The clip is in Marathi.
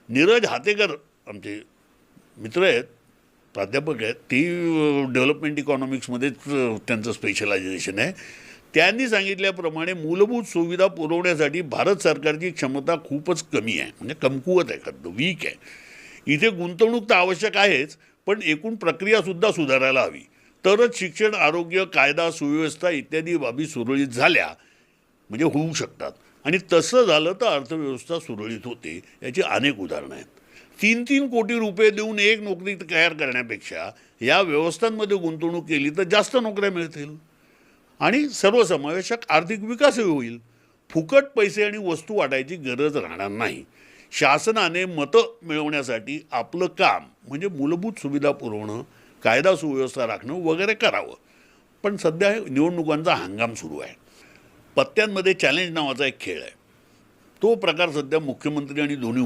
नीरज हातेकर आमचे मित्र आहेत, प्राध्यापक आहेत, ती डेव्हलपमेंट इकॉनॉमिक्समध्येच त्यांचं स्पेशलायझेशन आहे. त्यांनी सांगितल्याप्रमाणे मूलभूत सुविधा पुरवण्यासाठी भारत सरकारची क्षमता खूपच कमी आहे, म्हणजे कमकुवत आहे, वीक आहे. इथे गुंतवणूक तर आवश्यक आहेच, पण एकूण प्रक्रियासुद्धा सुधारायला हवी. तरच शिक्षण, आरोग्य, कायदा, सुव्यवस्था इत्यादी बाबी सुरळीत झाल्या म्हणजे होऊ शकतात. आणि तसं झालं तर अर्थव्यवस्था सुरळीत होते. याची अनेक उदाहरणं आहेत. 3-3 कोटी रुपये देऊन एक नोकरी तयार करण्यापेक्षा या व्यवस्थांमध्ये गुंतवणूक केली तर जास्त नोकऱ्या मिळतील आणि सर्वसमावेशक आर्थिक विकासही होईल. फुकट पैसे आणि वस्तू वाटायची गरज राहणार नाही. शासनाने मतं मिळवण्यासाठी आपलं काम म्हणजे मूलभूत सुविधा पुरवणं, कायदा सुव्यवस्था राखणं वगैरे करावं. पण सध्या निवडणुकांचा हंगाम सुरू आहे. पत्त्यांमध्ये चॅलेंज नावाचा एक खेळ आहे. तो प्रकार सध्या मुख्यमंत्री आणि दोन्ही